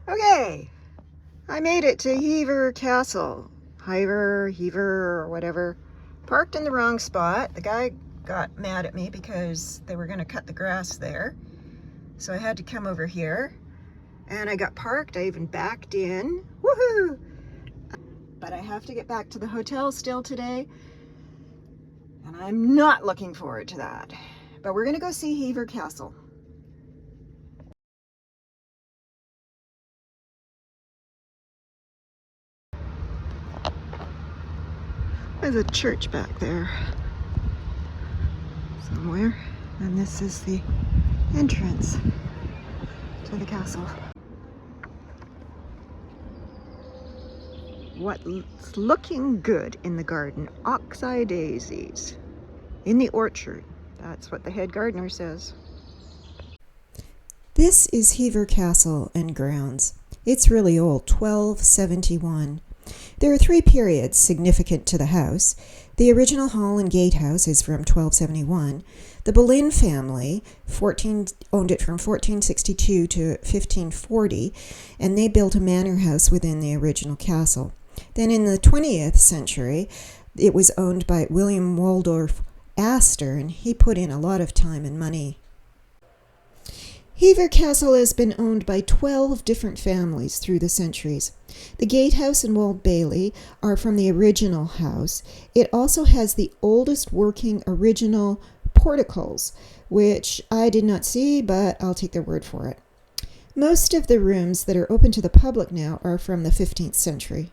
Okay, I made it to Hever Castle. Hever, or whatever. Parked in the wrong spot. The guy got mad at me because they were going to cut the grass there. So I had to come over here. And I got parked. I even backed in. Woohoo! But I have to get back to the hotel still today. And I'm not looking forward to that. But we're going to go see Hever Castle. There's a church back there somewhere, and this is the entrance to the castle. What's looking good in the garden? Oxeye daisies in the orchard. That's what the head gardener says. This is Hever Castle and grounds. It's really old, 1271. There are three periods significant to the house. The original hall and gatehouse is from 1271. The Boleyn family owned it from 1462 to 1540, and they built a manor house within the original castle. Then in the 20th century, it was owned by William Waldorf Astor, and he put in a lot of time and money. Hever Castle has been owned by 12 different families through the centuries. The gatehouse and walled bailey are from the original house. It also has the oldest working original porticos, which I did not see, but I'll take their word for it. Most of the rooms that are open to the public now are from the 15th century.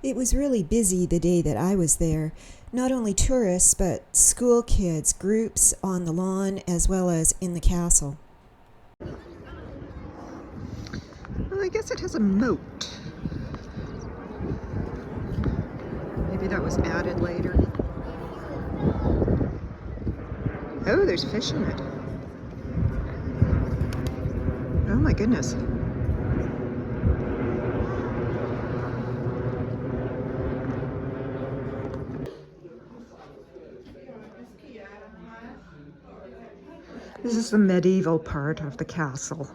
It was really busy the day that I was there. Not only tourists, but school kids, groups on the lawn, as well as in the castle. Well, I guess it has a moat. Maybe that was added later. Oh, there's fish in it. Oh my goodness. This is the medieval part of the castle.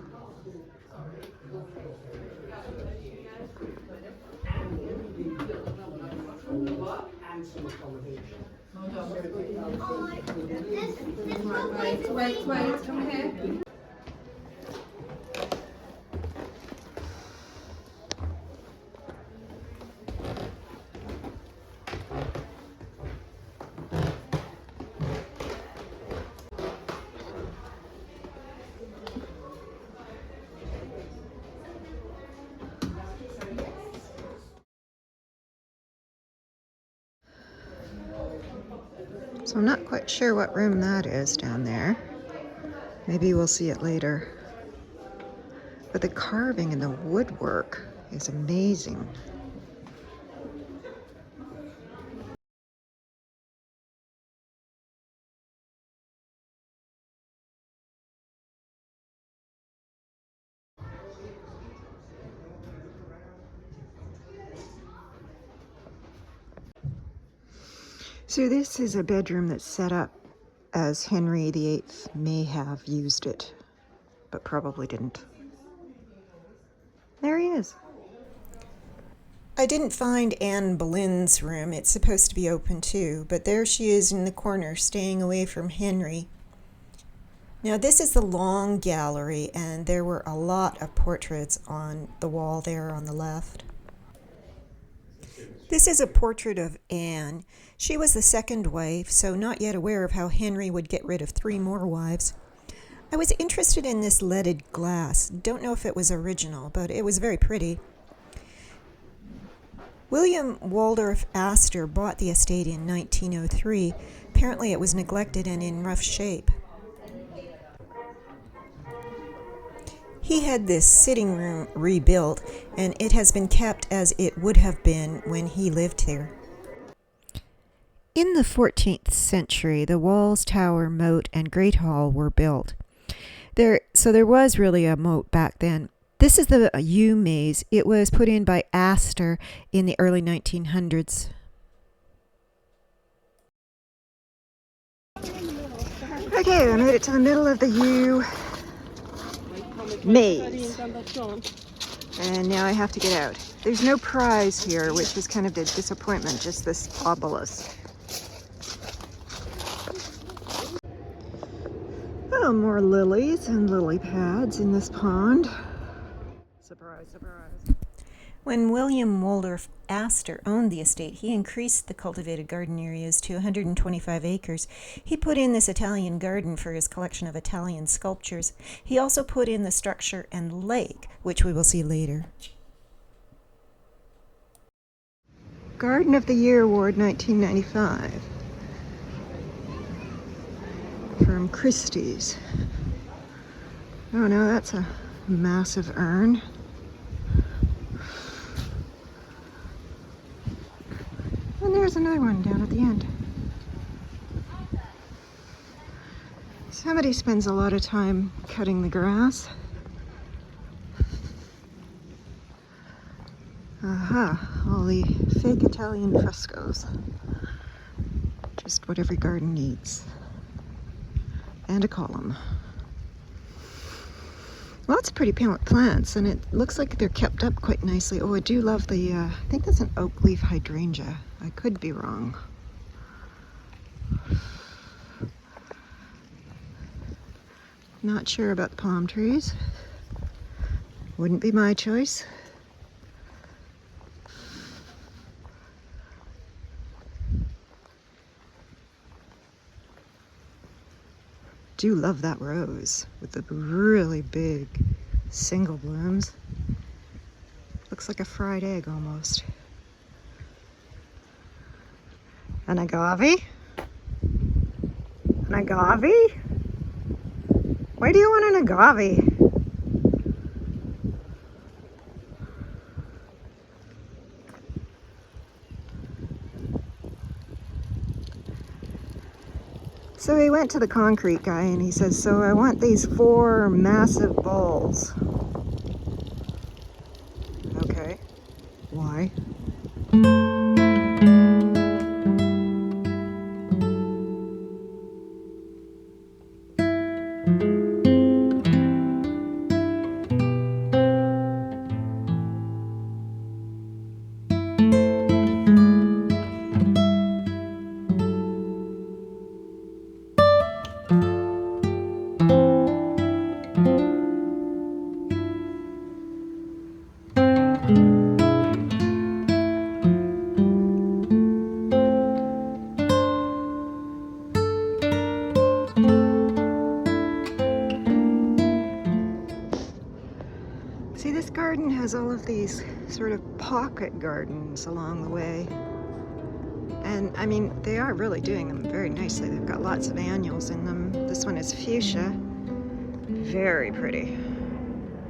Wait, come here. So I'm not quite sure what room that is down there. Maybe we'll see it later. But the carving and the woodwork is amazing. So this is a bedroom that's set up as Henry VIII may have used it, but probably didn't. There he is. I didn't find Anne Boleyn's room. It's supposed to be open too, but there she is in the corner, staying away from Henry. Now this is the long gallery, and there were a lot of portraits on the wall there on the left. This is a portrait of Anne. She was the second wife, so not yet aware of how Henry would get rid of 3 more wives. I was interested in this leaded glass. Don't know if it was original, but it was very pretty. William Waldorf Astor bought the estate in 1903. Apparently it was neglected and in rough shape. He had this sitting room rebuilt, and it has been kept as it would have been when he lived there. In the 14th century, the walls, tower, moat, and great hall were built. So there was really a moat back then. This is the yew maze. It was put in by Astor in the early 1900s. Okay, I made it to the middle of the yew maze. And now I have to get out. There's no prize here, which is kind of a disappointment, just this obelisk. Oh, more lilies and lily pads in this pond. Surprise, surprise. When William Waldorf Astor owned the estate, he increased the cultivated garden areas to 125 acres. He put in this Italian garden for his collection of Italian sculptures. He also put in the structure and lake, which we will see later. Garden of the Year Award 1995 from Christie's. Oh no, that's a massive urn. And there's another one down at the end. Somebody spends a lot of time cutting the grass. Aha, all the fake Italian frescoes. Just what every garden needs. And a column. Lots of pretty plants, and it looks like they're kept up quite nicely. Oh, I do love the, I think that's an oak leaf hydrangea. I could be wrong. Not sure about the palm trees. Wouldn't be my choice. Do love that rose with the really big single blooms. Looks like a fried egg almost. An agave? An agave? Why do you want an agave? So he went to the concrete guy and he says, so I want these 4 massive balls. Okay. Why? See, this garden has all of these sort of pocket gardens along the way. And I mean, they are really doing them very nicely. They've got lots of annuals in them. This one is fuchsia. Very pretty.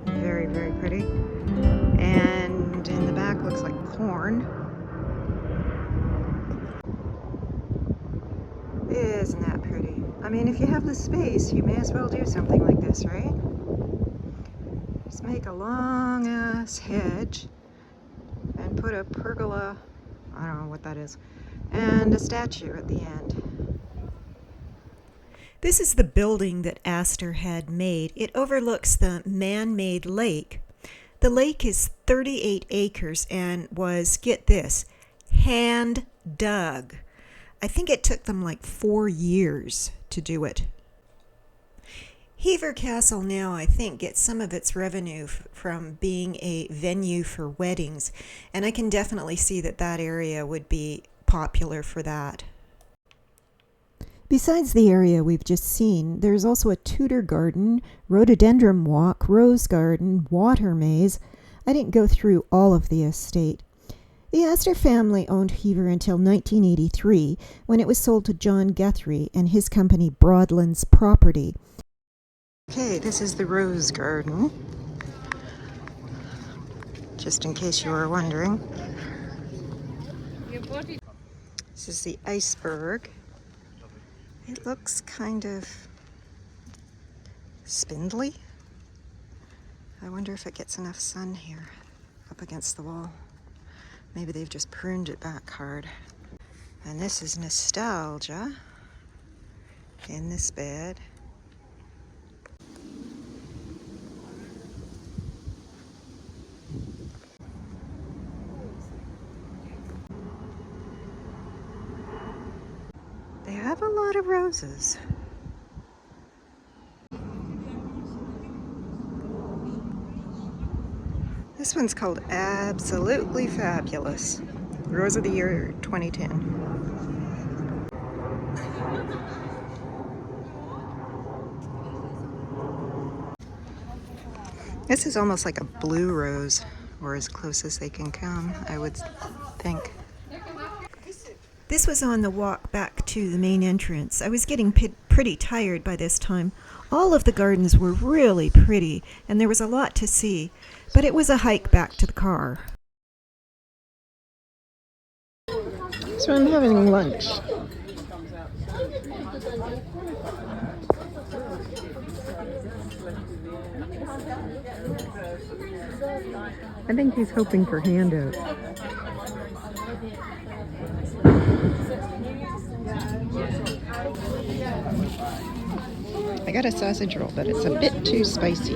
Very, very pretty. And in the back looks like corn. Isn't that pretty? I mean, if you have the space, you may as well do something like this, right? Just make a long ass hedge and put a pergola, I don't know what that is, and a statue at the end. This is the building that Astor had made. It overlooks the man-made lake. The lake is 38 acres and was, get this, hand dug. I think it took them like 4 years to do it. Hever Castle now, I think, gets some of its revenue from being a venue for weddings, and I can definitely see that that area would be popular for that. Besides the area we've just seen, there's also a Tudor garden, rhododendron walk, rose garden, water maze. I didn't go through all of the estate. The Astor family owned Hever until 1983, when it was sold to John Guthrie and his company Broadlands Property. Okay, this is the rose garden, just in case you were wondering. This is the iceberg. It looks kind of spindly. I wonder if it gets enough sun here up against the wall. Maybe they've just pruned it back hard. And this is nostalgia in this bed. have a lot of roses. This one's called Absolutely Fabulous. Rose of the Year 2010. This is almost like a blue rose, or as close as they can come, I would think. This was on the walk back to the main entrance. I was getting pretty tired by this time. All of the gardens were really pretty, and there was a lot to see, but it was a hike back to the car. So I'm having lunch. I think he's hoping for handouts. I got a sausage roll, but it's a bit too spicy.